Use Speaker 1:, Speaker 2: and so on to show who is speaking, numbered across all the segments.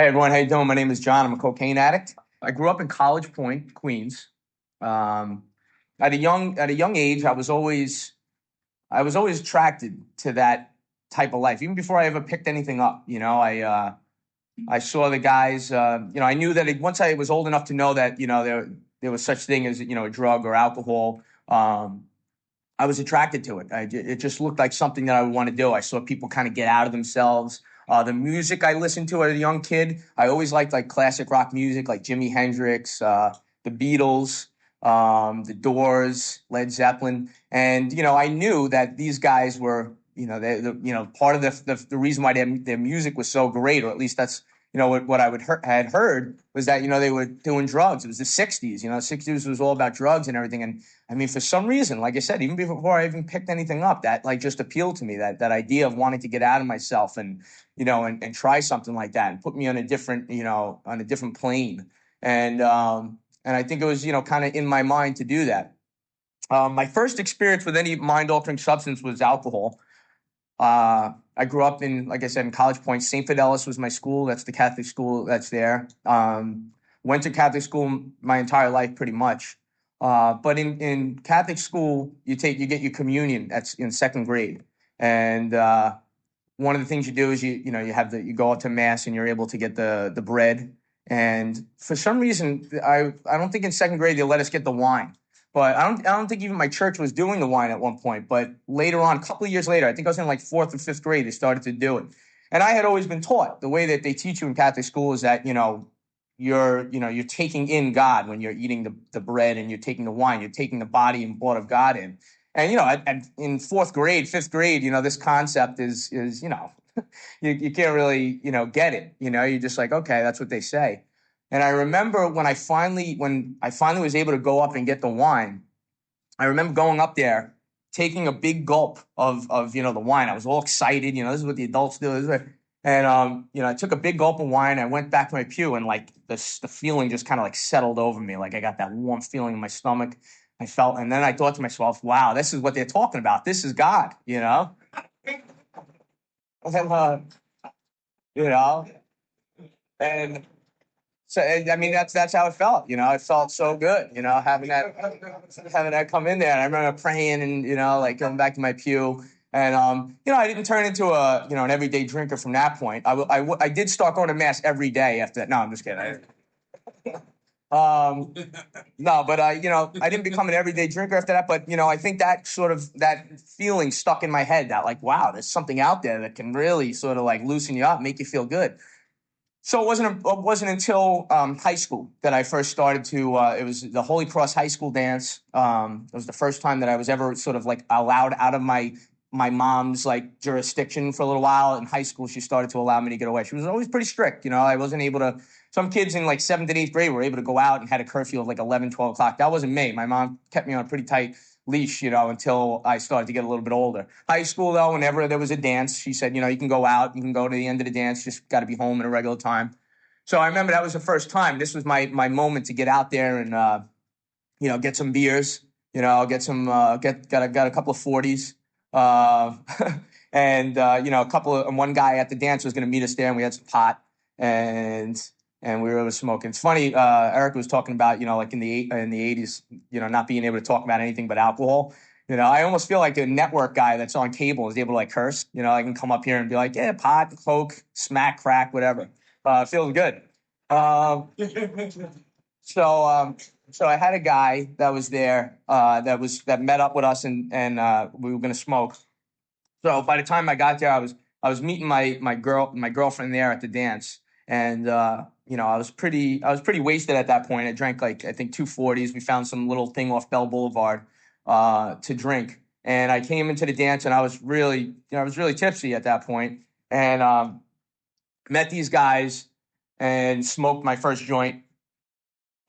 Speaker 1: Hey everyone, how you doing? My name is John. I'm a cocaine addict. I grew up in College Point, Queens. Um, at a young age, I was always attracted to that type of life. Even before I ever picked anything up, I saw the guys. I knew that once I was old enough to know that there was such thing as a drug or alcohol. I was attracted to it. It just looked like something that I would want to do. I saw people kind of get out of themselves. The music I listened to as a young kid, I always liked like classic rock music, like Jimi Hendrix, the Beatles, the Doors, Led Zeppelin, and I knew that these guys were, part of the reason why their music was so great, or at least that's what had heard was that they were doing drugs. It was the '60s. The '60s was all about drugs and everything, and I mean, for some reason, like I said, even before I even picked anything up, that like just appealed to me. That idea of wanting to get out of myself and and try something like that and put me on a different plane. And I think it was kind of in my mind to do that. My first experience with any mind altering substance was alcohol. I grew up in, like I said, in College Point. St. Fidelis was my school. That's the Catholic school that's there. Went to Catholic school my entire life, pretty much. But in Catholic school, you get your communion. That's in second grade, and one of the things you do is you go out to mass and you're able to get the bread. And for some reason, I don't think in second grade they let us get the wine. But I don't think even my church was doing the wine at one point. But later on, a couple of years later, I think I was in like fourth or fifth grade, they started to do it. And I had always been taught the way that they teach you in Catholic school is that you're taking in God when you're eating the bread and you're taking the wine, you're taking the body and blood of God in. And in fourth grade, fifth grade, this concept is you can't really get it. You're just like, okay, that's what they say. And I remember when I finally was able to go up and get the wine. I remember going up there, taking a big gulp of the wine. I was all excited. This is what the adults do. And I took a big gulp of wine. I went back to my pew, and like the feeling just kind of like settled over me. Like I got that warm feeling in my stomach. I felt, and then I thought to myself, "Wow, this is what they're talking about. This is God." And, you know, and so I mean that's how it felt. It felt so good. Having that come in there. And I remember praying and like going back to my pew. And I didn't turn into an everyday drinker from that point. I did start going to mass every day after that. No, I'm just kidding. No, but I didn't become an everyday drinker after that. But I think that feeling stuck in my head that like, wow, there's something out there that can really sort of like loosen you up, make you feel good. So it wasn't until high school that I first started to. It was the Holy Cross High School dance. It was the first time that I was ever sort of like allowed out of my mom's like jurisdiction for a little while. In high school, she started to allow me to get away. She was always pretty strict. I wasn't able to. Some kids in like seventh and eighth grade were able to go out and had a curfew of like 11, 12 o'clock. That wasn't me. My mom kept me on a pretty tight leash, until I started to get a little bit older. High school, though, whenever there was a dance, she said, you can go out, you can go to the end of the dance, just got to be home at a regular time. So I remember that was the first time. This was my moment to get out there and get some beers, get some got a couple of 40s, uh, and one guy at the dance was going to meet us there, and we had some pot and we were able to smoke. And it's funny, Eric was talking about like in the '80s, not being able to talk about anything but alcohol. I almost feel like a network guy that's on cable is able to like curse. I can come up here and be like, yeah, pot, coke, smack, crack, whatever. Feels good. Um, so I had a guy that was there that met up with us and we were gonna smoke. So by the time I got there, I was meeting my girlfriend there at the dance, and I was pretty wasted at that point. I drank like I think 240s. We found some little thing off Bell Boulevard to drink, and I came into the dance and I was really tipsy at that point, and met these guys and smoked my first joint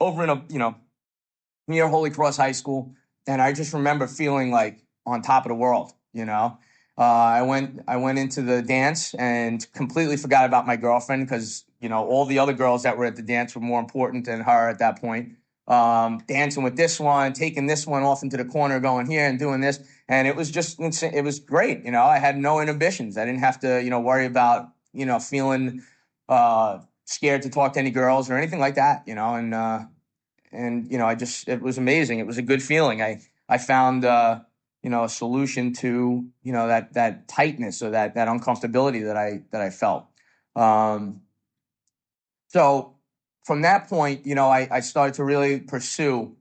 Speaker 1: over in a near Holy Cross High School, and I just remember feeling like on top of the world. I went into the dance and completely forgot about my girlfriend because all the other girls that were at the dance were more important than her at that point. Dancing with this one, taking this one off into the corner, going here and doing this, and it was just insane. It was great. I had no inhibitions. I didn't have to worry about feeling scared to talk to any girls or anything like that, and it was amazing. It was a good feeling. I found a solution to that tightness or that uncomfortability that I felt. So from that point, I started to really pursue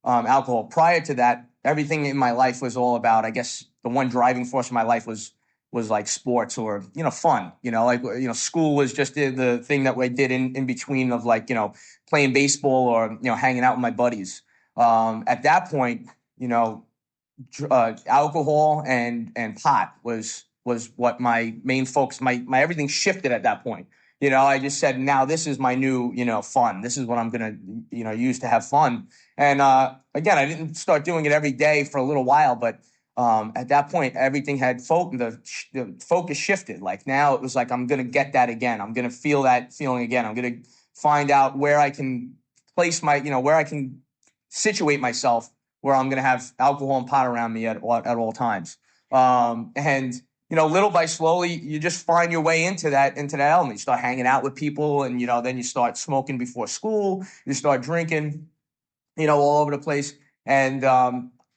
Speaker 1: alcohol. Prior to that, everything in my life was all about, I guess, the one driving force of my life was like sports or fun. School was just the thing that we did in between of like playing baseball or hanging out with my buddies. At that point, alcohol and pot was what my main focus. My everything shifted at that point. I just said, now this is my new fun. This is what I'm gonna use to have fun. And again, I didn't start doing it every day for a little while, but at that point, everything had the focus shifted. Like now, it was like I'm gonna get that again. I'm gonna feel that feeling again. I'm gonna find out where I can place where I can situate myself where I'm going to have alcohol and pot around me at all times. And little by slowly, you just find your way into that element. You start hanging out with people, and then you start smoking before school. You start drinking, all over the place. And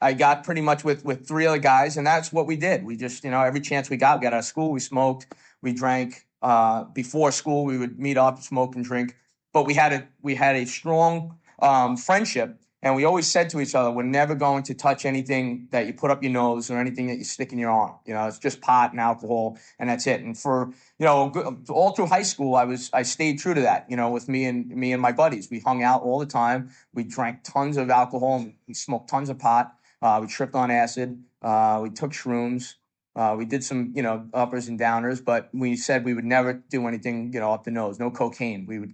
Speaker 1: I got pretty much with three other guys, and that's what we did. We just, every chance we got out of school, we smoked, we drank. Before school, we would meet up, smoke, and drink. But we had a strong friendship. And we always said to each other, we're never going to touch anything that you put up your nose or anything that you stick in your arm. It's just pot and alcohol, and that's it. And for, all through high school, I stayed true to that, with me and my buddies. We hung out all the time. We drank tons of alcohol. And we smoked tons of pot. We tripped on acid. We took shrooms. We did some, uppers and downers, but we said we would never do anything, up the nose. No cocaine. We would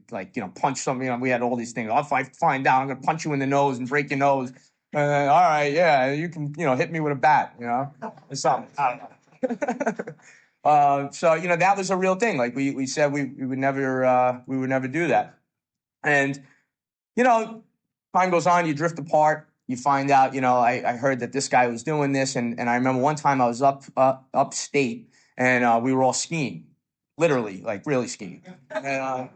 Speaker 1: punch something. We had all these things. If I find out, I'm going to punch you in the nose and break your nose. All right, yeah, you can, hit me with a bat, or something. I don't know. So that was a real thing. Like we said we would never do that. And time goes on, you drift apart. You find out, I heard that this guy was doing this. And I remember one time I was upstate, and we were all skiing, literally, like really skiing. And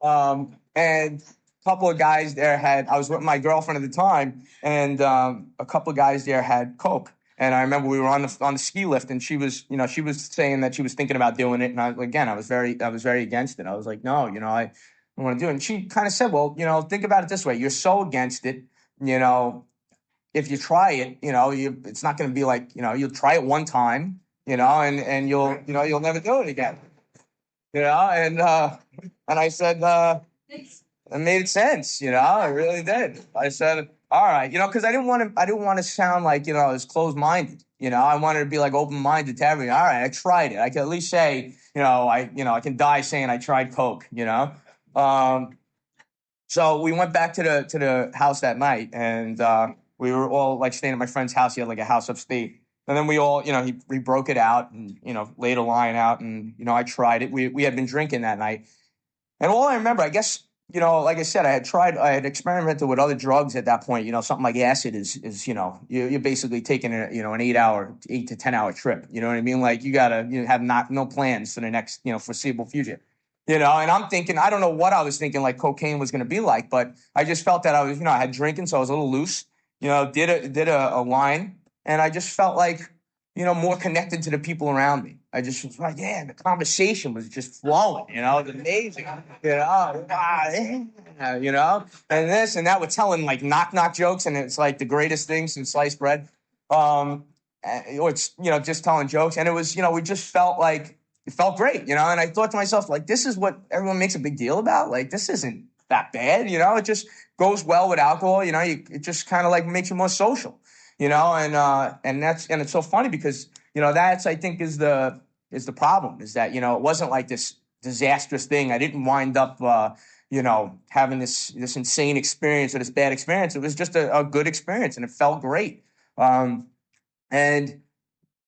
Speaker 1: a couple of guys there I was with my girlfriend at the time, and a couple of guys there had Coke. And I remember we were on the ski lift, and she was saying that she was thinking about doing it. And I was very against it. I was like, no, I want to do it. And she kind of said, well, think about it this way. You're so against it. If you try it, it's not going to be like, you'll try it one time, and you'll never do it again, and I said, it made sense, it really did. I said, all right, because I didn't want to sound like, I was closed-minded, I wanted to be like open-minded to everything. All right, I tried it. I could at least say, I can die saying I tried Coke, So we went back to the house that night, and we were all like staying at my friend's house. He had like a house upstate, and then we all, he broke it out and laid a line out, and I tried it. We had been drinking that night, and all I remember, I guess, like I said, I had experimented with other drugs at that point. Something like acid is you're basically taking an 8 to 10 hour trip. You know what I mean? Like you gotta have no plans for the next foreseeable future. And I'm thinking, I don't know what I was thinking, like cocaine was going to be like, but I just felt that I was, I had drinking, so I was a little loose, did a line, and I just felt like, more connected to the people around me. I just was like, yeah, the conversation was just flowing, it was amazing, and this and that. We're telling like knock jokes, and it's like the greatest thing since sliced bread. It's, just telling jokes, and it was, we just felt like, it felt great, and I thought to myself, like, this is what everyone makes a big deal about. Like, this isn't that bad, it just goes well with alcohol, it just kind of like makes you more social, and it's so funny because, that's, I think is the problem is that, it wasn't like this disastrous thing. I didn't wind up, having this insane experience or this bad experience. It was just a good experience, and it felt great. And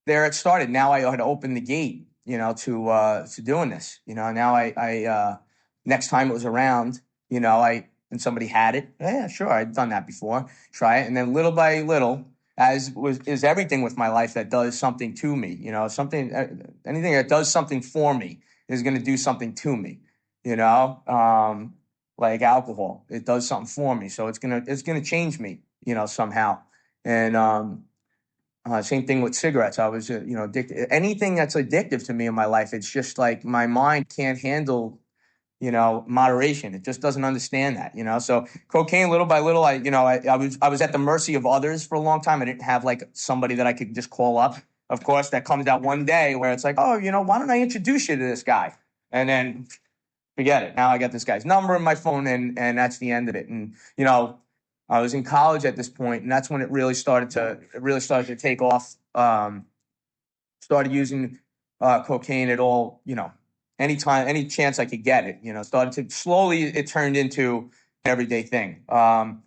Speaker 1: there it started. Now I had opened the gate, to doing this, now I next time it was around, and somebody had it. Yeah, sure. I'd done that before. Try it. And then little by little, is everything with my life that does something to me, anything that does something for me is going to do something to me. like alcohol. It does something for me. So it's gonna change me, somehow. And same thing with cigarettes. I was, addicted. Anything that's addictive to me in my life, it's just like my mind can't handle, moderation. It just doesn't understand that. So cocaine, little by little, I was at the mercy of others for a long time. I didn't have like somebody that I could just call up. Of course, that comes out one day where it's like, oh, why don't I introduce you to this guy? And then forget it. Now I got this guy's number in my phone, and that's the end of it. And I was in college at this point, and that's when it really started to take off. Started using cocaine at all, anytime, any chance I could get it. Started to slowly. It turned into an everyday thing. Don't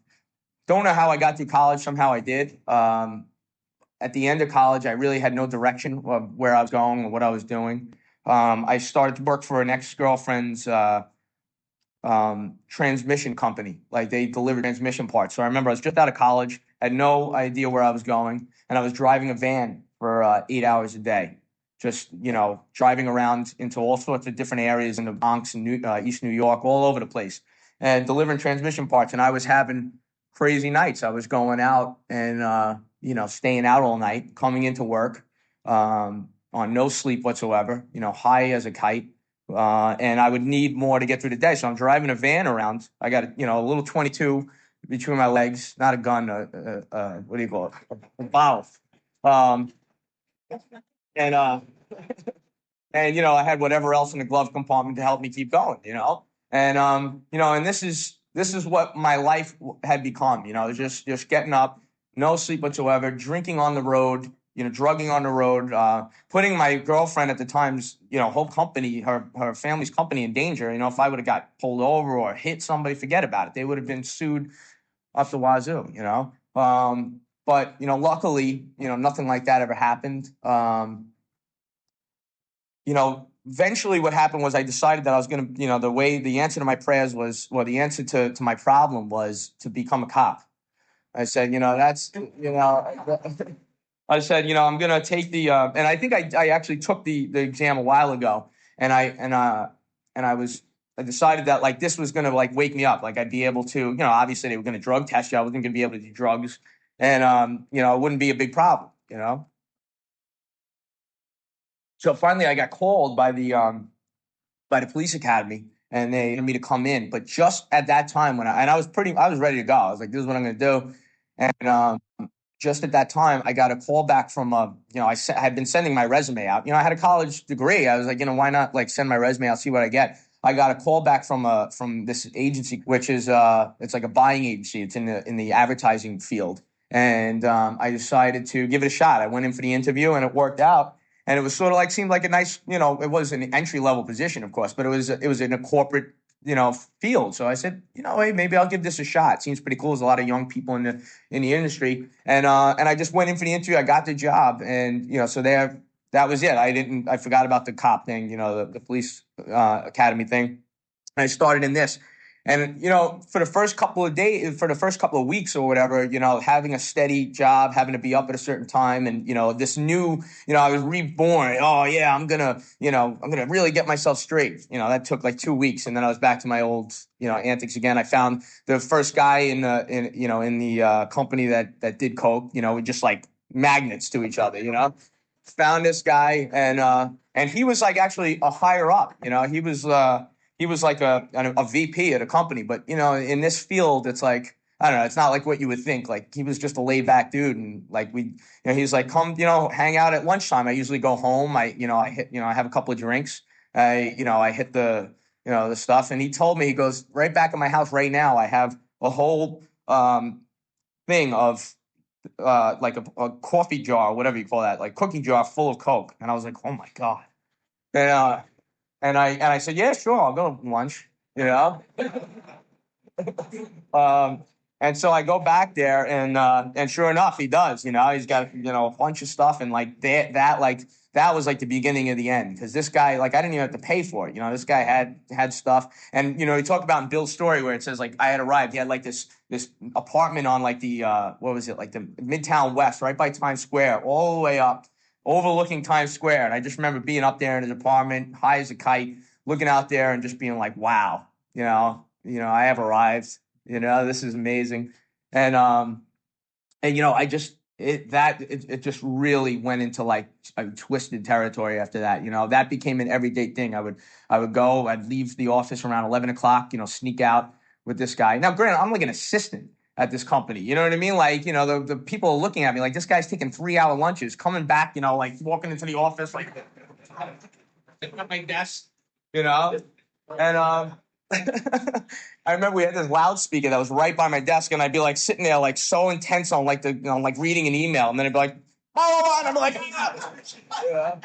Speaker 1: know how I got through college. Somehow I did. At the end of college, I really had no direction of where I was going or what I was doing. I started to work for an ex-girlfriend's transmission company. Like they delivered transmission parts. So I remember I was just out of college, had no idea where I was going, and I was driving a van for 8 hours a day. Just driving around into all sorts of different areas in the Bronx and East New York, all over the place, and delivering transmission parts. And I was having crazy nights. I was going out and staying out all night, coming into work on no sleep whatsoever. High as a kite. And I would need more to get through the day. So I'm driving a van around. I got a little 22 between my legs, not a gun, what do you call it? A bottle. Um, and I had whatever else in the glove compartment to help me keep going. And this is what my life had become. Just getting up, no sleep whatsoever, drinking on the road, drugging on the road, putting my girlfriend at the time's, whole company, her family's company in danger. If I would have got pulled over or hit somebody, forget about it. They would have been sued up the wazoo. But luckily, nothing like that ever happened. Eventually what happened was I decided that I was going to, the answer to my prayers was, well, the answer to my problem was to become a cop. I said, I said, I'm going to take and I think I actually took the exam a while ago, and I decided that like this was going to like wake me up. Like I'd be able to, obviously they were going to drug test you. I wasn't going to be able to do drugs, and, it wouldn't be a big problem. So finally I got called by the police academy, and they wanted me to come in. But just at that time I was ready to go. I was like, this is what I'm going to do. And just at that time, I got a call back from I had been sending my resume out. I had a college degree. I was like, why not like send my resume out, see what I get. I got a call back from this agency, which is it's like a buying agency. It's in the advertising field, and I decided to give it a shot. I went in for the interview, and it worked out. And it was sort of like seemed like a nice, it was an entry level position, of course, but it was in a corporate field. So I said, hey, maybe I'll give this a shot. It seems pretty cool. There's a lot of young people in the industry, and I just went in for the interview. I got the job, and so there, that was it. I forgot about the cop thing, the police academy thing. And I started in this. And, for the first couple of days, for the first couple of weeks or whatever, having a steady job, having to be up at a certain time, and, this new, I was reborn. Oh yeah, I'm gonna really get myself straight. That took like 2 weeks, and then I was back to my old, antics again. I found the first guy in the company that did coke. We just like magnets to each other. Found this guy, and he was like actually a higher up. He was like a VP at a company, but in this field, it's like I don't know. It's not like what you would think. Like he was just a laid back dude, and like he's like, come, hang out at lunchtime. I usually go home. I have a couple of drinks. I hit the stuff, and he told me, he goes, right back at my house right now, I have a whole thing of like a coffee jar, whatever you call that, like cookie jar full of Coke, and I was like, oh my god. And and I said, yeah, sure, I'll go to lunch, you know. um, and so I go back there, and sure enough, he does. He's got a bunch of stuff, and like that was like the beginning of the end, because this guy, like, I didn't even have to pay for it. This guy had stuff, and he talked about in Bill's story where it says like I had arrived. He had like this apartment on like the what was it, like the Midtown West, right by Times Square, all the way up, overlooking Times Square. And I just remember being up there in his apartment, high as a kite, looking out there and just being like, wow, I have arrived. This is amazing. And I just it just really went into like a twisted territory after that. That became an everyday thing. I'd leave the office around 11 o'clock. Sneak out with this guy. Now, granted, I'm like an assistant at this company. You know what I mean? Like, the people are looking at me like this guy's taking 3-hour lunches, coming back. Like walking into the office like at my desk. You know, and I remember we had this loudspeaker that was right by my desk, and I'd be like sitting there like so intense on like like reading an email, and then I'd be like, oh, and I'm like, yeah.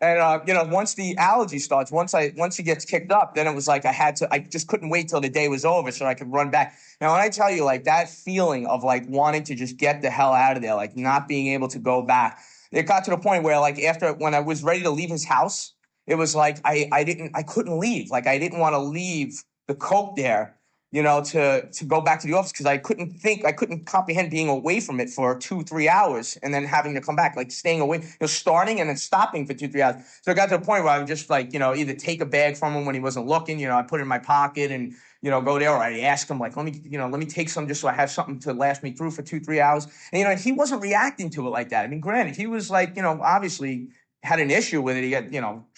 Speaker 1: And once the allergy starts, once he gets kicked up, then it was like I just couldn't wait till the day was over so I could run back. Now, when I tell you like that feeling of like wanting to just get the hell out of there, like not being able to go back, it got to the point where like when I was ready to leave his house, it was like I couldn't leave. Like I didn't want to leave the coke there, to go back to the office because I couldn't comprehend being away from it for 2-3 hours and then having to come back, like staying away, starting and then stopping for 2-3 hours. So it got to the point where I would just like, either take a bag from him when he wasn't looking, I put it in my pocket and, go there, or I'd ask him like, let me take some just so I have something to last me through for 2-3 hours. And, he wasn't reacting to it like that. I mean, granted, he was like, obviously had an issue with it. He had,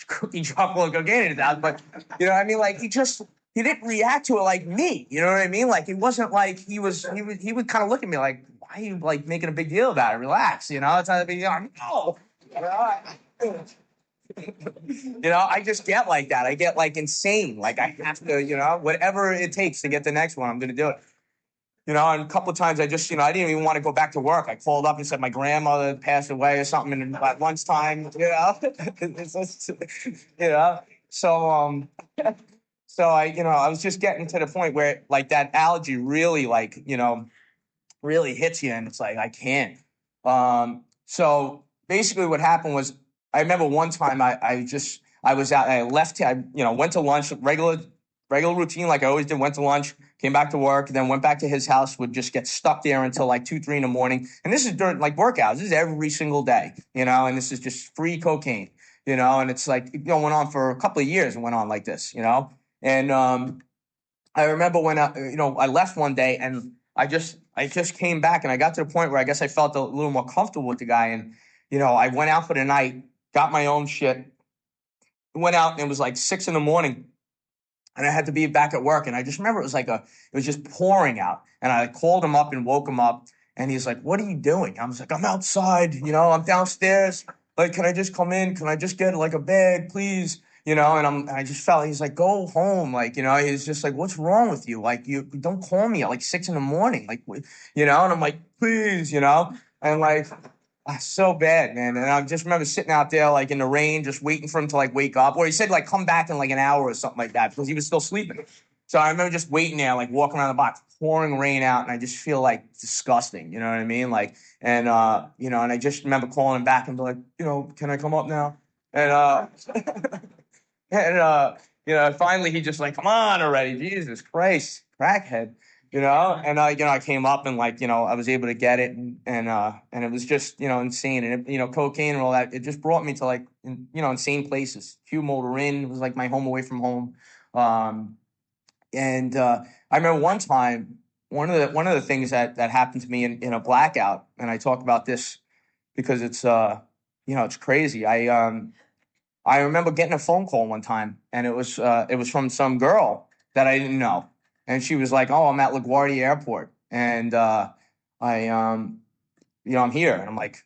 Speaker 1: cookie chocolate cocaine in his house, but, I mean, like he didn't react to it like me. You know what I mean? Like it wasn't like he would kind of look at me like, why are you like making a big deal about it? Relax. It's not a big deal. No. I just get like that. I get like insane. Like I have to, whatever it takes to get the next one, I'm going to do it. And a couple of times I just, I didn't even want to go back to work. I called up and said my grandmother passed away or something and at lunchtime, It's just, so, so I was just getting to the point where like that allergy really like, really hits you and it's like, I can't. So basically what happened was I remember one time I was out, I left, went to lunch, regular routine. Like I always did, went to lunch, came back to work, then went back to his house, would just get stuck there until like 2-3 in the morning. And this is during like work hours. This is every single day, and this is just free cocaine, and it's like, it went on for a couple of years and went on like this, and I remember when I left one day and I just came back and I got to the point where I guess I felt a little more comfortable with the guy. And, I went out for the night, got my own shit, went out and it was like 6 a.m. and I had to be back at work. And I just remember it was just pouring out. And I called him up and woke him up. And he's like, what are you doing? I was like, I'm outside, I'm downstairs. Like, can I just come in? Can I just get like a bag, please? And I just felt, he's like, go home. Like, he's just like, what's wrong with you? Like, you don't call me at like 6 a.m. Like, and I'm like, please, and like, so bad, man. And I just remember sitting out there like in the rain, just waiting for him to like wake up. Or he said like come back in like an hour or something like that because he was still sleeping. So I remember just waiting there, like walking around the block, pouring rain out, and I just feel like disgusting. You know what I mean? Like, and and I just remember calling him back and be like, can I come up now? And and finally he just like, come on already, Jesus Christ, crackhead. And I came up and like, I was able to get it and it was just, insane. And, cocaine and all that, it just brought me to like, insane places. Hugh Mulder was like my home away from home. And I remember one time, one of the things that happened to me in a blackout, and I talk about this because it's, it's crazy. I remember getting a phone call one time and it was from some girl that I didn't know. And she was like, oh, I'm at LaGuardia Airport. And I'm here. And I'm like,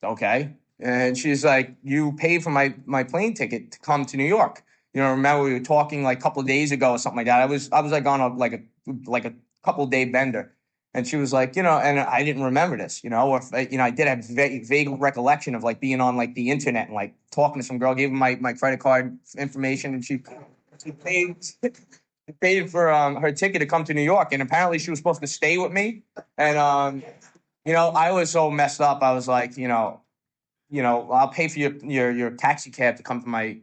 Speaker 1: okay. And she's like, you paid for my plane ticket to come to New York. Remember we were talking like a couple of days ago or something like that. I was like on a couple of day bender. And she was like, and I didn't remember this, or I did have vague recollection of like being on like the internet and like talking to some girl, gave her my credit card information, and she paid for her ticket to come to New York, and apparently she was supposed to stay with me. And I was so messed up. I was like, I'll pay for your taxi cab to come to my,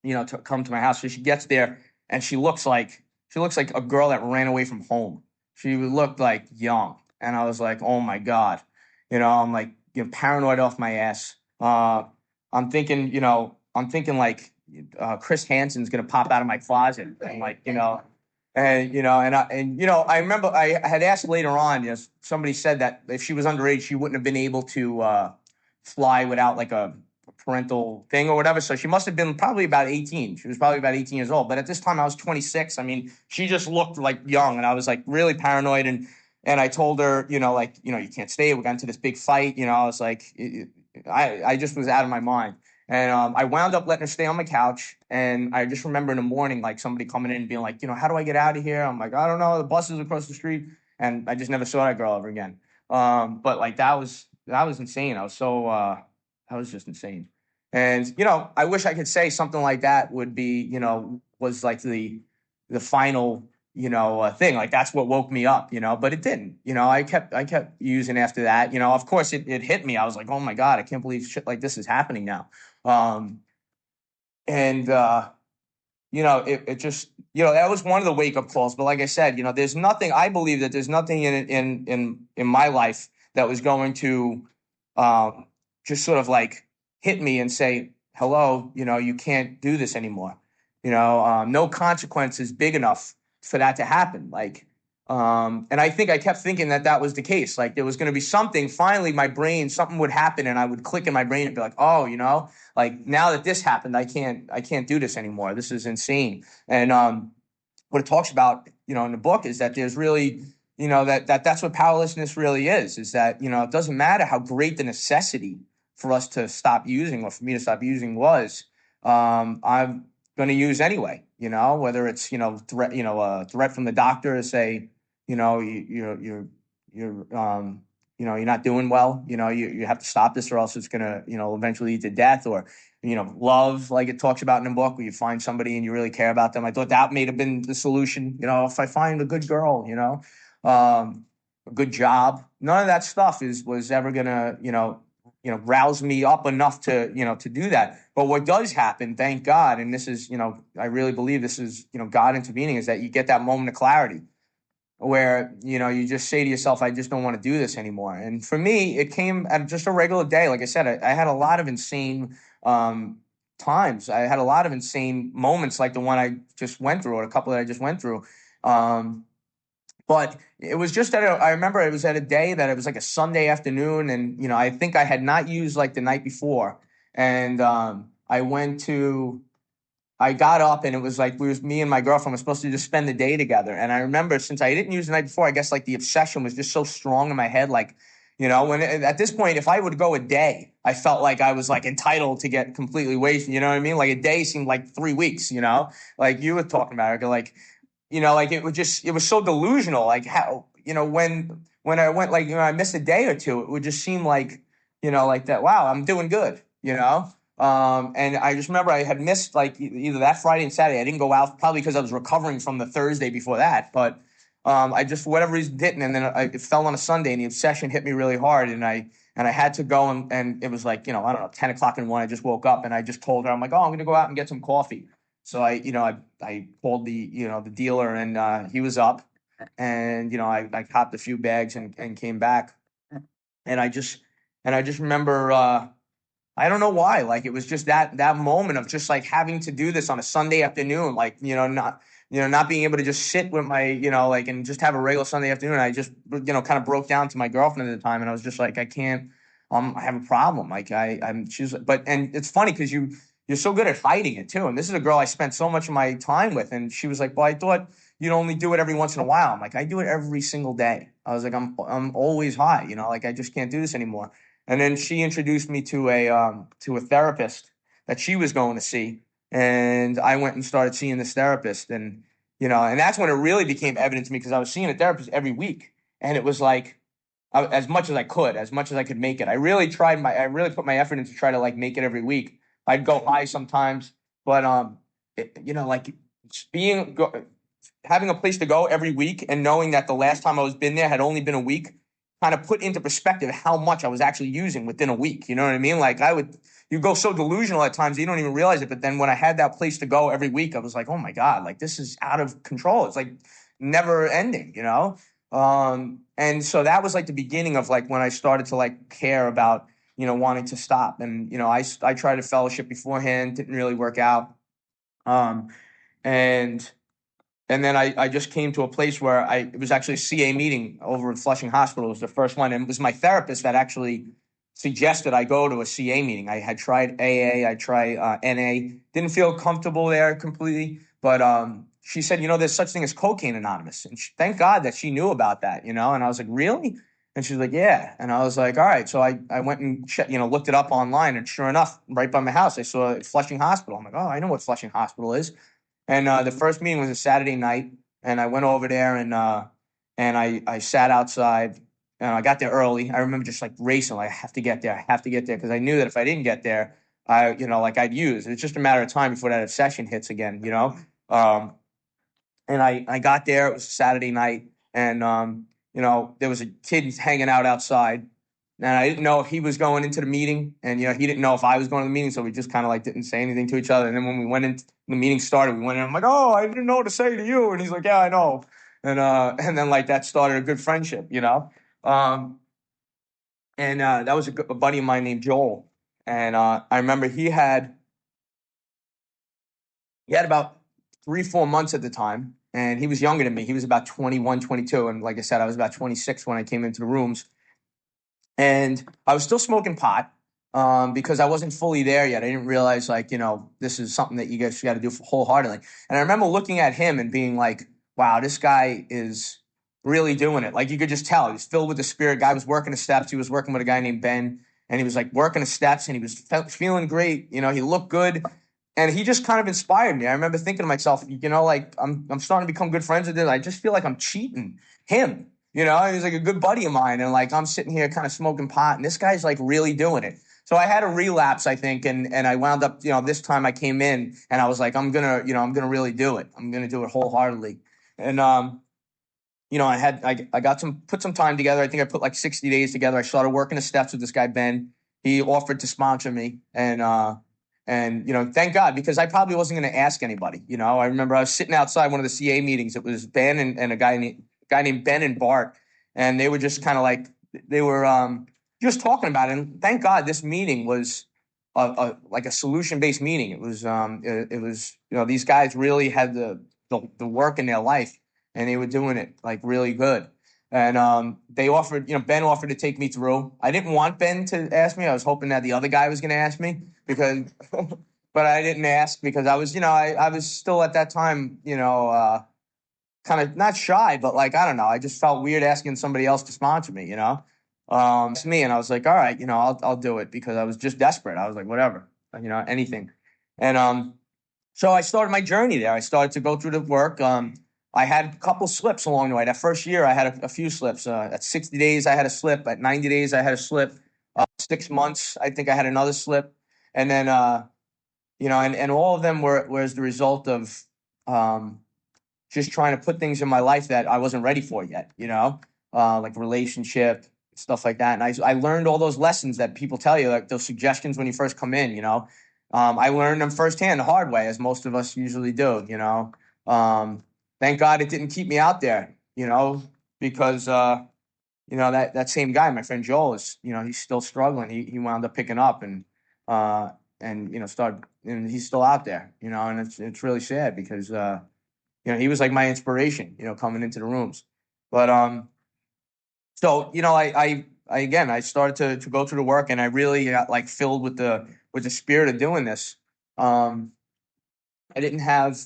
Speaker 1: to come to my house. So she gets there, and she looks like a girl that ran away from home. She looked like young, and I was like, oh my God, I'm like, paranoid off my ass. I'm thinking like, Chris Hansen's going to pop out of my closet. And like, I remember I had asked later on, somebody said that if she was underage, she wouldn't have been able to fly without like a parental thing or whatever. So she must have been probably about 18. She was probably about 18 years old. But at this time I was 26. I mean, she just looked like young, and I was like really paranoid. And I told her, you can't stay. We got into this big fight. I was like, I just was out of my mind. And I wound up letting her stay on my couch. And I just remember in the morning, like somebody coming in and being like, how do I get out of here? I'm like, I don't know. The bus is across the street. And I just never saw that girl ever again. But like that was insane. I was just insane. And, I wish I could say something like that would be, was like the final, thing. Like that's what woke me up, but it didn't. I kept using after that. Of course it hit me. I was like, oh my God, I can't believe shit like this is happening now. And it just, that was one of the wake up calls. But like I said, there's nothing, I believe that there's nothing in my life that was going to just sort of like hit me and say, hello, you can't do this anymore. No consequence is big enough for that to happen. Like, and I think I kept thinking that was the case. Like there was going to be something, finally something would happen and I would click in my brain and be like, oh, like now that this happened, I can't do this anymore. This is insane. And what it talks about, in the book is that there's really, that's what powerlessness really is that, it doesn't matter how great the necessity for us to stop using or for me to stop using was, I'm going to use anyway, whether it's, threat, a threat from the doctor to say, you're not doing well, you have to stop this or else it's going to, eventually lead to death, or, love, like it talks about in the book, where you find somebody and you really care about them. I thought that may have been the solution. If I find a good girl, a good job, none of that stuff was ever going to, rouse me up enough to, to do that. But what does happen, thank God, and this is, I really believe this is, God intervening, is that you get that moment of clarity where, you just say to yourself, I just don't want to do this anymore. And for me, it came at just a regular day. Like I said, I had a lot of insane times. I had a lot of insane moments like the one I just went through, or a couple that I just went through. But it was just I remember it was at a day that it was like a Sunday afternoon, and I think I had not used like the night before, and I got up and it was like me and my girlfriend were supposed to just spend the day together. And I remember, since I didn't use the night before, I guess like the obsession was just so strong in my head. Like, when at this point, if I would go a day, I felt like I was like entitled to get completely wasted. You know what I mean? Like a day seemed like 3 weeks, like you were talking about it, like, like it was so delusional. Like how, when I went, like, I missed a day or two, it would just seem like, like that, wow, I'm doing good, and I just remember I had missed like either that Friday and Saturday. I didn't go out probably because I was recovering from the Thursday before that. But I just, for whatever reason, didn't. And then it fell on a Sunday, and the obsession hit me really hard. And I had to go, and it was like, I don't know, 10 o'clock in the morning. I just woke up and I just told her, I'm like, oh, I'm going to go out and get some coffee. So I called the, the dealer, and he was up, and, I copped a few bags and came back. And I just remember, I don't know why. Like it was just that moment of just like having to do this on a Sunday afternoon, like, not being able to just sit with my, like, and just have a regular Sunday afternoon. I just, kind of broke down to my girlfriend at the time, and I was just like, I can't, I have a problem. Like and it's funny because you're so good at hiding it too. And this is a girl I spent so much of my time with, and she was like, well, I thought you'd only do it every once in a while. I'm like, I do it every single day. I was like, I'm always high, like I just can't do this anymore. And then she introduced me to a therapist that she was going to see, and I went and started seeing this therapist, and and that's when it really became evident to me, because I was seeing a therapist every week, and it was like as much as I could, as much as I could make it. I really put my effort into try to like make it every week. I'd go high sometimes, but like having a place to go every week and knowing that the last time I was been there had only been a week, kind of put into perspective how much I was actually using within a week. You know what I mean? Like you go so delusional at times, you don't even realize it. But then when I had that place to go every week, I was like, oh my God, like this is out of control. It's like never ending, And so that was like the beginning of like when I started to like care about, wanting to stop. And, I tried a fellowship beforehand, didn't really work out. Um, and and then I just came to a place where it was actually a CA meeting over at Flushing Hospital. It was the first one. And it was my therapist that actually suggested I go to a CA meeting. I had tried AA, I tried NA, didn't feel comfortable there completely. But she said, there's such thing as Cocaine Anonymous. And thank God that she knew about that, And I was like, really? And she's like, yeah. And I was like, all right. So I went and looked it up online. And sure enough, right by my house, I saw Flushing Hospital. I'm like, oh, I know what Flushing Hospital is. And the first meeting was a Saturday night, and I went over there and I sat outside, and I got there early. I remember just like racing, like I have to get there, because I knew that if I didn't get there, like I'd use. It's just a matter of time before that session hits again. And I got there. It was a Saturday night, and there was a kid hanging out outside, and I didn't know if he was going into the meeting, and he didn't know if I was going to the meeting, so we just kind of like didn't say anything to each other. And then when we went in, the meeting started, we went in. I'm like, "Oh, I didn't know what to say to you," and he's like, "Yeah, I know." And then like that started a good friendship. Um, and that was a buddy of mine named Joel, and I remember he had about 3, 4 months at the time, and he was younger than me. He was about 21, 22. And like I said, I was about 26 when I came into the rooms. And I was still smoking pot because I wasn't fully there yet. I didn't realize, this is something that you guys got to do wholeheartedly. And I remember looking at him and being like, wow, this guy is really doing it. Like, you could just tell. He was filled with the spirit. Guy was working the steps. He was working with a guy named Ben. And he was like working the steps, and he was feeling great. He looked good. And he just kind of inspired me. I remember thinking to myself, like I'm starting to become good friends with him. I just feel like I'm cheating him. He was like a good buddy of mine, and like I'm sitting here kind of smoking pot, and this guy's like really doing it. So I had a relapse, I think, and I wound up, this time I came in and I was like, I'm gonna really do it. I'm gonna do it wholeheartedly. And I got put some time together. I think I put like 60 days together. I started working the steps with this guy Ben. He offered to sponsor me, and thank God, because I probably wasn't going to ask anybody. I remember I was sitting outside one of the CA meetings. It was Ben and a guy named Ben and Bart, and they were just kind of like they were just talking about it. And thank God this meeting was like a solution based meeting. It was these guys really had the work in their life, and they were doing it like really good. And they offered, Ben offered to take me through. I didn't want Ben to ask me. I was hoping that the other guy was going to ask me because, but I didn't ask because I was, I was still at that time, kind of not shy, but like, I don't know. I just felt weird asking somebody else to sponsor me. It's me. And I was like, all right, I'll do it because I was just desperate. I was like, whatever, anything. And so I started my journey there. I started to go through the work. I had a couple slips along the way. That first year, I had a few slips. At 60 days, I had a slip. At 90 days, I had a slip. 6 months, I think I had another slip. And then, and all of them was the result of just trying to put things in my life that I wasn't ready for yet, like relationship, stuff like that. And I learned all those lessons that people tell you, like those suggestions when you first come in, I learned them firsthand the hard way, as most of us usually do. Thank God it didn't keep me out there, because that same guy, my friend Joel, is he's still struggling. He wound up picking up started, and he's still out there, and it's really sad because he was like my inspiration, coming into the rooms. But so I again I started to go through the work, and I really got like filled with the spirit of doing this. I didn't have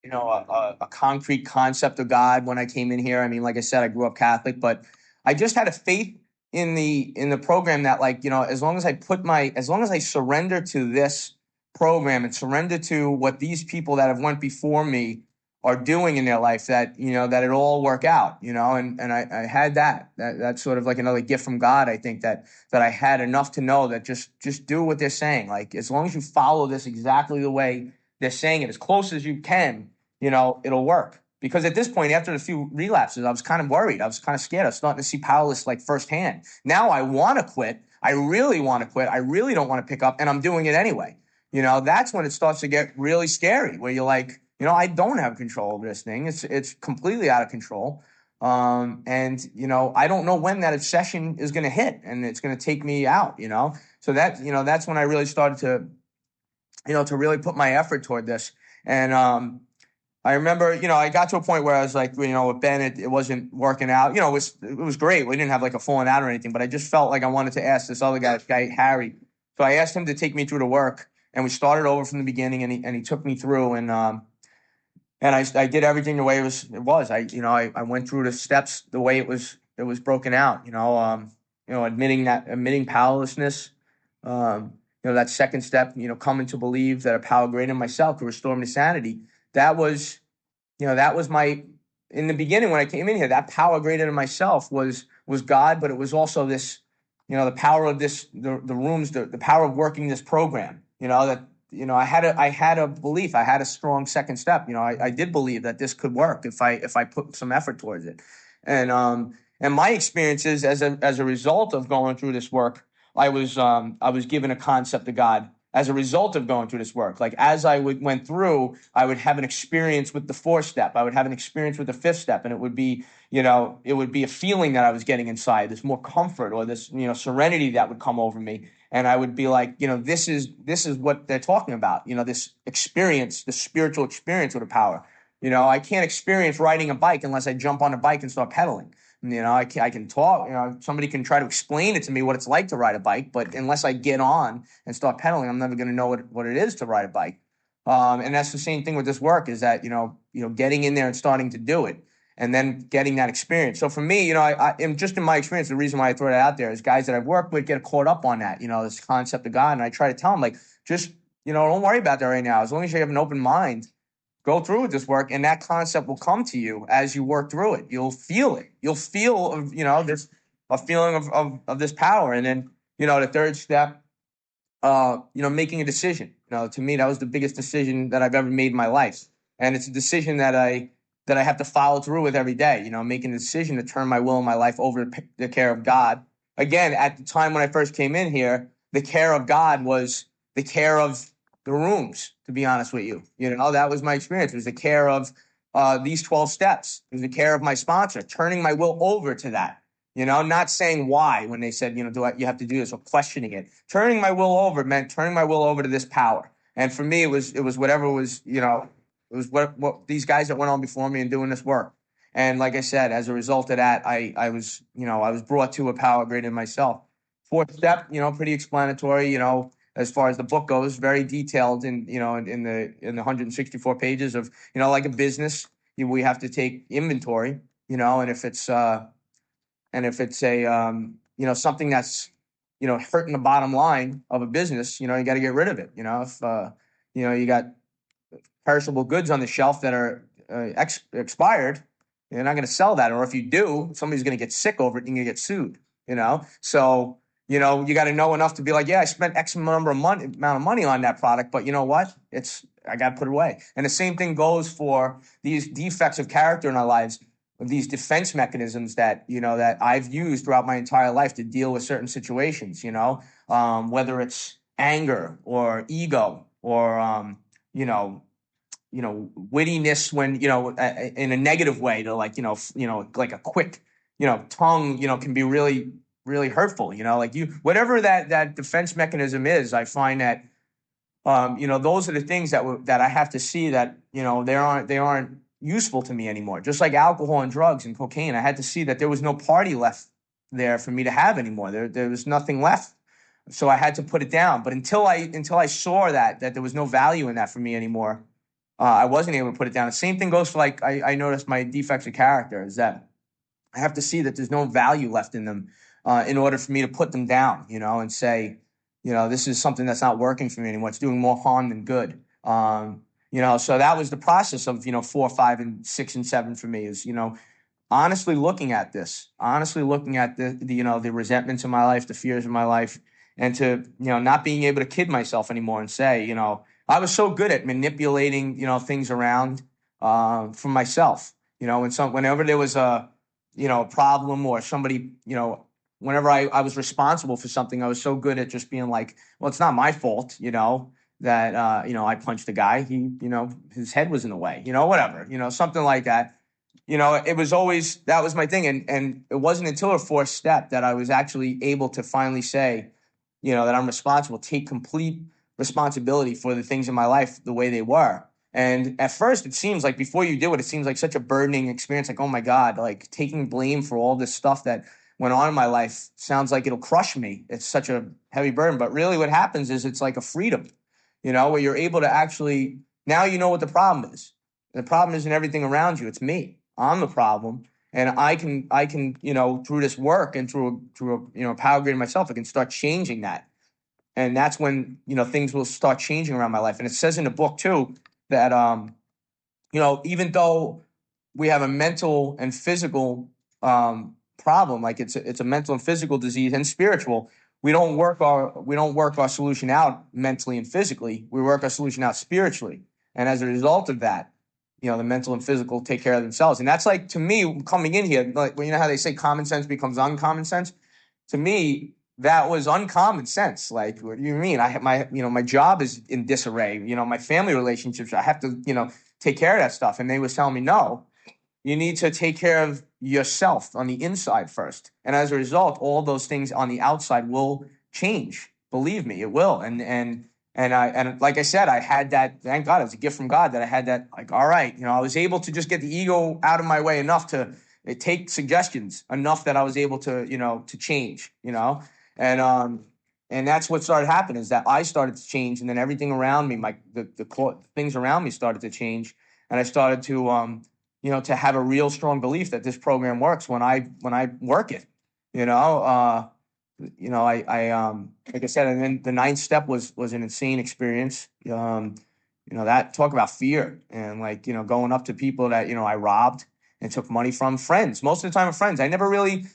Speaker 1: a concrete concept of God when I came in here. I mean, like I said, I grew up Catholic, but I just had a faith in the program that, like, as long as I surrender to this program and surrender to what these people that have went before me are doing in their life, that that it'll all work out, and I had that's sort of like another gift from God. I think that I had enough to know that just do what they're saying. Like, as long as you follow this exactly the way they're saying it, as close as you can, it'll work. Because at this point, after a few relapses, I was kind of worried. I was kind of scared. I was starting to see powerless like firsthand. Now I want to quit. I really want to quit. I really don't want to pick up, and I'm doing it anyway. That's when it starts to get really scary, where you're like, I don't have control over this thing. It's completely out of control. And I don't know when that obsession is going to hit, and it's going to take me out. So that's when I really started to really put my effort toward this. And I remember, I got to a point where I was like, with Ben, it wasn't working out. It was great. We didn't have like a falling out or anything, but I just felt like I wanted to ask this other guy Harry. So I asked him to take me through the work, and we started over from the beginning, and he took me through, and I did everything the way it was. I went through the steps the way it was broken out. Admitting powerlessness. That second step. Coming to believe that a power greater than myself could restore me to sanity. That was my, in the beginning when I came in here, that power greater than myself was God, but it was also this, the power of the rooms, the power of working this program. I had a belief, I had a strong second step. I did believe that this could work if I put some effort towards it, and my experiences as a result of going through this work, I was given a concept of God as a result of going through this work. Like as I went through, I would have an experience with the fourth step. I would have an experience with the fifth step, and it would be a feeling that I was getting inside, this more comfort or this serenity that would come over me, and I would be like, this is what they're talking about. This experience, the spiritual experience with a power. I can't experience riding a bike unless I jump on a bike and start pedaling. I can talk. Somebody can try to explain it to me what it's like to ride a bike, but unless I get on and start pedaling, I'm never going to know what it is to ride a bike. And that's the same thing with this work, is that getting in there and starting to do it, and then getting that experience. So for me, I am just in my experience. The reason why I throw that out there is guys that I've worked with get caught up on that, this concept of God, and I try to tell them, like, just don't worry about that right now. As long as you have an open mind, go through with this work, and that concept will come to you as you work through it. You'll feel it. You'll feel, this a feeling of this power. And then, the third step, making a decision. To me, that was the biggest decision that I've ever made in my life. And it's a decision that I have to follow through with every day, making a decision to turn my will and my life over to the care of God. Again, at the time when I first came in here, the care of God was the care of the rooms, to be honest with you. That was my experience. It was the care of these 12 steps. It was the care of my sponsor, turning my will over to that. Not saying why when they said, you have to do this, or questioning it. Turning my will over meant turning my will over to this power. And for me, it was whatever was, it was what these guys that went on before me and doing this work. And like I said, as a result of that, I was brought to a power greater than myself. Fourth step, pretty explanatory, as far as the book goes, very detailed in the 164 pages of, like a business, we have to take inventory, and if it's a something that's hurting the bottom line of a business, you got to get rid of it. If you got perishable goods on the shelf that are expired, you're not going to sell that, or if you do, somebody's going to get sick over it and you're going to get sued. So you got to know enough to be like, yeah, I spent X amount of money on that product, but you know what? I got to put it away. And the same thing goes for these defects of character in our lives, these defense mechanisms that I've used throughout my entire life to deal with certain situations. Whether it's anger or ego or wittiness when in a negative way, to like like a quick tongue can be really really hurtful. Whatever that defense mechanism is, I find that those are the things that I have to see that they aren't useful to me anymore. Just like alcohol and drugs and cocaine, I had to see that there was no party left there for me to have anymore. There was nothing left, so I had to put it down. But until I saw that there was no value in that for me anymore, I wasn't able to put it down. The same thing goes for, like, I noticed my defects of character is that I have to see that there's no value left in them in order for me to put them down, and say, this is something that's not working for me anymore. It's doing more harm than good. So that was the process of 4, 5, and 6, and 7 for me, is honestly looking at the resentments in my life, the fears in my life, and to not being able to kid myself anymore and say, I was so good at manipulating things around for myself. Whenever there was a problem, or somebody, whenever I was responsible for something, I was so good at just being like, well, it's not my fault, that I punched a guy. He, his head was in the way, whatever, something like that. It was always, that was my thing. And it wasn't until a fourth step that I was actually able to finally say, that I'm responsible, take complete responsibility for the things in my life the way they were. And at first it seems like before you do it, it seems like such a burdening experience. Like, oh my God, like taking blame for all this stuff that went on in my life sounds like it'll crush me. It's such a heavy burden. But really what happens is it's like a freedom, where you're able to actually, now you know what the problem is. The problem isn't everything around you. It's me. I'm the problem. And I can, through this work and through power grid myself, I can start changing that. And that's when, things will start changing around my life. And it says in the book too that, even though we have a mental and physical problem, like it's a mental and physical disease and spiritual, we don't work our solution out mentally and physically. We work our solution out spiritually. And as a result of that, the mental and physical take care of themselves. And that's like, to me, coming in here, like, well, how they say common sense becomes uncommon sense? To me, that was uncommon sense. Like, what do you mean? I have my job is in disarray. My family relationships, I have to, take care of that stuff. And they was telling me, no, you need to take care of yourself on the inside first. And as a result, all those things on the outside will change. Believe me, it will. And like I said, I had that, thank God, it was a gift from God that I had that, like, all right, I was able to just get the ego out of my way enough to take suggestions enough that I was able to, to change, and that's what started happening, is that I started to change, and then everything around me, the things around me started to change, and I started to have a real strong belief that this program works when I work it, like I said, and then the ninth step was an insane experience. That, talk about fear, and like, going up to people that, I robbed and took money from, friends. Most of the time friends. I never really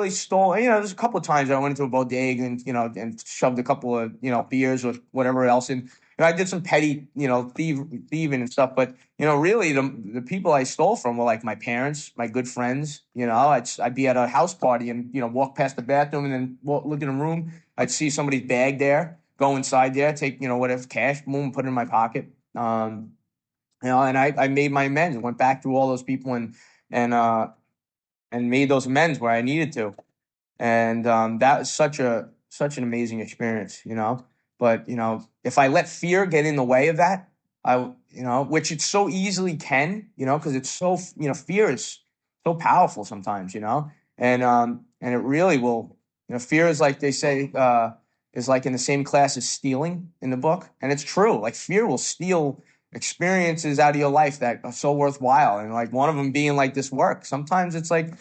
Speaker 1: stole. There's a couple of times I went into a bodega and, and shoved a couple of, beers or whatever else. And, I did some petty, thieving and stuff. But, really the people I stole from were like my parents, my good friends. I'd be at a house party and, walk past the bathroom and then look in a room. I'd see somebody's bag there, go inside there, take, whatever cash, boom, put it in my pocket. And I made my amends, went back through all those people and uh and made those amends where I needed to. And that was such an amazing experience, But if I let fear get in the way of that, which it so easily can, because it's so, fear is so powerful sometimes, and it really will, fear is, like they say, is like in the same class as stealing in the book, and it's true. Like, fear will steal experiences out of your life that are so worthwhile, and like one of them being like this work. Sometimes it's like,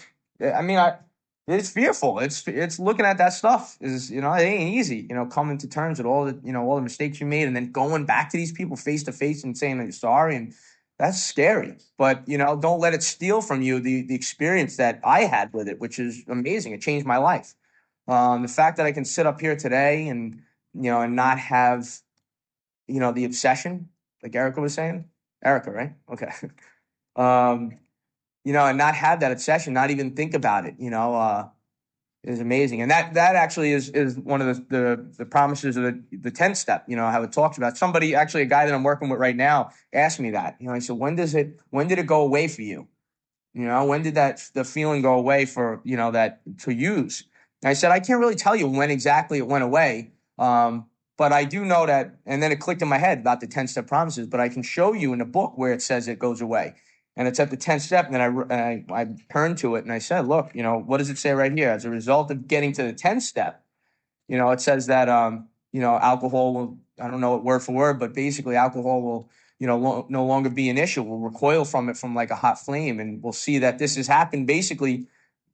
Speaker 1: it's fearful. It's looking at that stuff is, it ain't easy, coming to terms with all the mistakes you made, and then going back to these people face to face and saying that you're sorry. And that's scary, but don't let it steal from you the experience that I had with it, which is amazing. It changed my life. The fact that I can sit up here today and, and not have, the obsession, like Erica was saying, Erica, right? Okay. um, and not have that obsession, not even think about it, is amazing. And that actually is one of the promises of the 10th step, how it talks about. Somebody, actually a guy that I'm working with right now, asked me that. He said, when did it go away for you? When did the feeling go away for, that to use? And I said, I can't really tell you when exactly it went away. But I do know that, and then it clicked in my head about the 10-step promises, but I can show you in the book where it says it goes away. And it's at the 10th step. And then I turned to it and I said, look, what does it say right here? As a result of getting to the 10th step, it says that, alcohol will, I don't know it word for word, but basically alcohol will, no longer be an issue. We'll recoil from it from like a hot flame. And we'll see that this has happened basically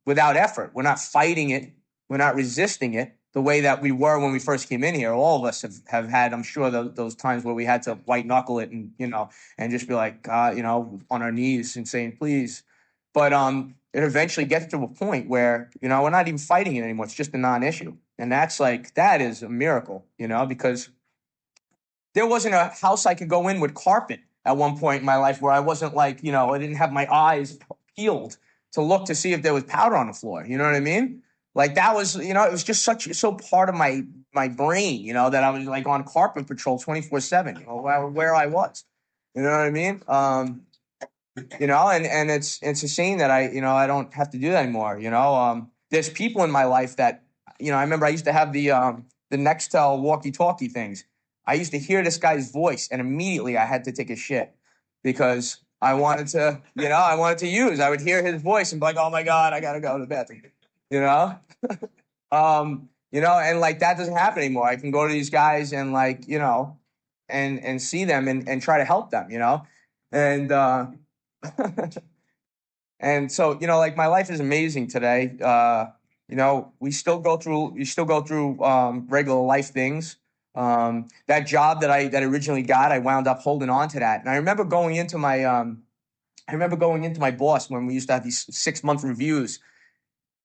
Speaker 1: without effort. We're not fighting it. We're not resisting it the way that we were when we first came in here. All of us have had, I'm sure, those times where we had to white knuckle it and, and just be like, on our knees and saying, please. But it eventually gets to a point where, we're not even fighting it anymore. It's just a non-issue. And that is a miracle, because there wasn't a house I could go in with carpet at one point in my life where I wasn't like, I didn't have my eyes peeled to look to see if there was powder on the floor. You know what I mean? Like, that was, it was just so part of my brain, that I was like on carpet patrol 24/7, where I was. You know what I mean? And it's a shame that I don't have to do that anymore. There's people in my life that, I remember I used to have the Nextel walkie-talkie things. I used to hear this guy's voice and immediately I had to take a shit. because I wanted to, I wanted to use. I would hear his voice and be like, "Oh my God, I gotta go to the bathroom," you know. And like that doesn't happen anymore. I can go to these guys and like, and see them and try to help them, and and so, like my life is amazing today. We still go through regular life things. That job that I originally got, I wound up holding on to that. And I remember going into my boss when we used to have these 6 month reviews.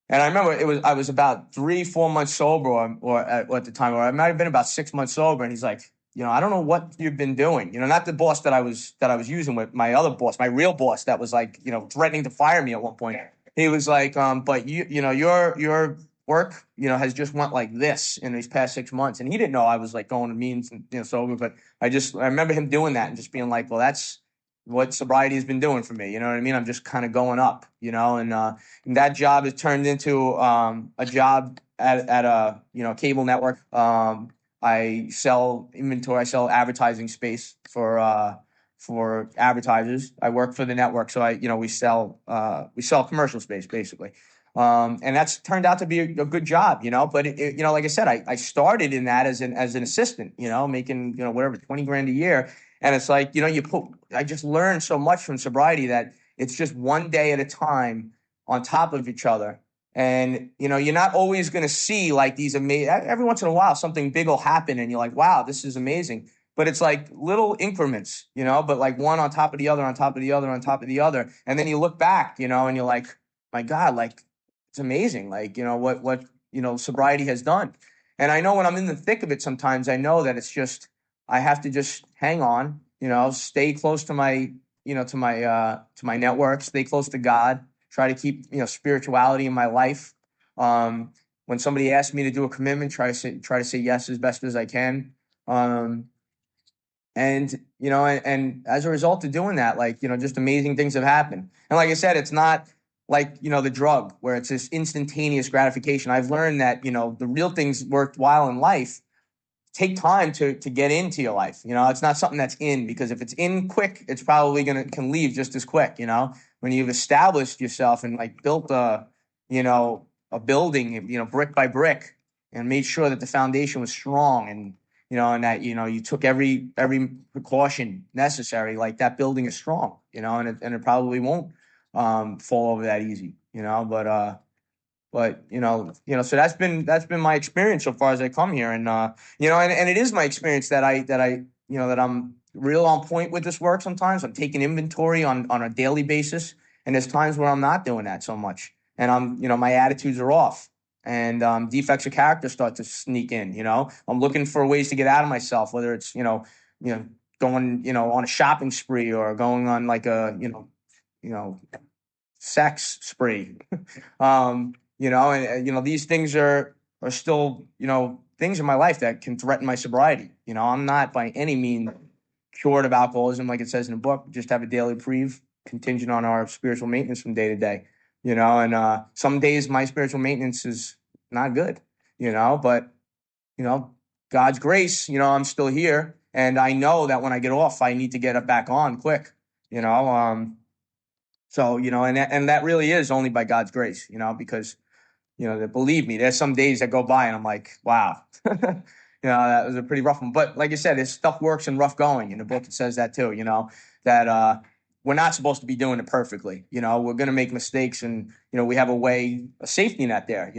Speaker 1: And I remember I was about 3, 4 months sober, or at the time, or I might have been about 6 months sober. And he's like, I don't know what you've been doing. Not the boss that I was using, with my other boss, my real boss, that was like, threatening to fire me at one point. He was like, but your work, has just went like this in these past 6 months. And he didn't know I was like going to meetings and sober, but I remember him doing that and just being like, well, that's what sobriety has been doing for me. You know what I mean? I'm just kind of going up, and that job has turned into a job at a cable network. I sell inventory. I sell advertising space for advertisers. I work for the network, so we sell commercial space basically. And that's turned out to be a good job, But like I said, I started in that as an assistant, making whatever 20 grand a year, and it's like I just learned so much from sobriety that it's just one day at a time on top of each other. And, you're not always going to see like these amazing, every once in a while, something big will happen and you're like, wow, this is amazing. But it's like little increments, but like one on top of the other, on top of the other, on top of the other. And then you look back, and you're like, my God, like it's amazing. Like, what, sobriety has done. And I know when I'm in the thick of it, sometimes I know that it's just, I have to just hang on, stay close to my network, stay close to God, try to keep spirituality in my life. When somebody asks me to do a commitment, try to say yes as best as I can. Um, and as a result of doing that, like just amazing things have happened. And like I said, it's not like the drug where it's this instantaneous gratification. I've learned that the real things worthwhile in life take time to get into your life. It's not something that's in, because if it's in quick, it's probably can leave just as quick. When you've established yourself and like built a building, brick by brick, and made sure that the foundation was strong, and that you took every precaution necessary, like that building is strong, and it probably won't fall over that easy, so that's been my experience so far as I come here, and it is my experience that I'm real on point with this work. Sometimes I'm taking inventory on a daily basis, and there's times where I'm not doing that so much, and my attitudes are off, and defects of character start to sneak in. I'm looking for ways to get out of myself, whether it's going on a shopping spree, or going on like a sex spree. And these things are still, things in my life that can threaten my sobriety. I'm not by any means cured of alcoholism, like it says in the book. We just have a daily reprieve contingent on our spiritual maintenance from day to day. And some days my spiritual maintenance is not good, but you know, God's grace, I'm still here, and I know that when I get off, I need to get it back on quick. You know, so and that really is only by God's grace. Because believe me, there's some days that go by and I'm like, wow, that was a pretty rough one. But like I said, this stuff works in rough going. In the book, it says that too. That we're not supposed to be doing it perfectly. We're going to make mistakes, and we have a safety net there.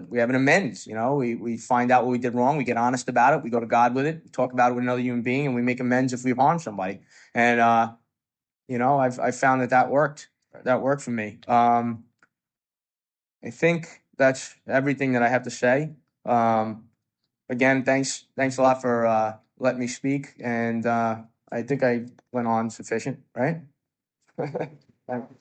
Speaker 1: We have an amends. We find out what we did wrong. We get honest about it. We go to God with it. We talk about it with another human being, and we make amends if we've harmed somebody. And I've found that worked. That worked for me. I think that's everything that I have to say. Again, thanks a lot for letting me speak, and I think I went on sufficient, right? Thank you.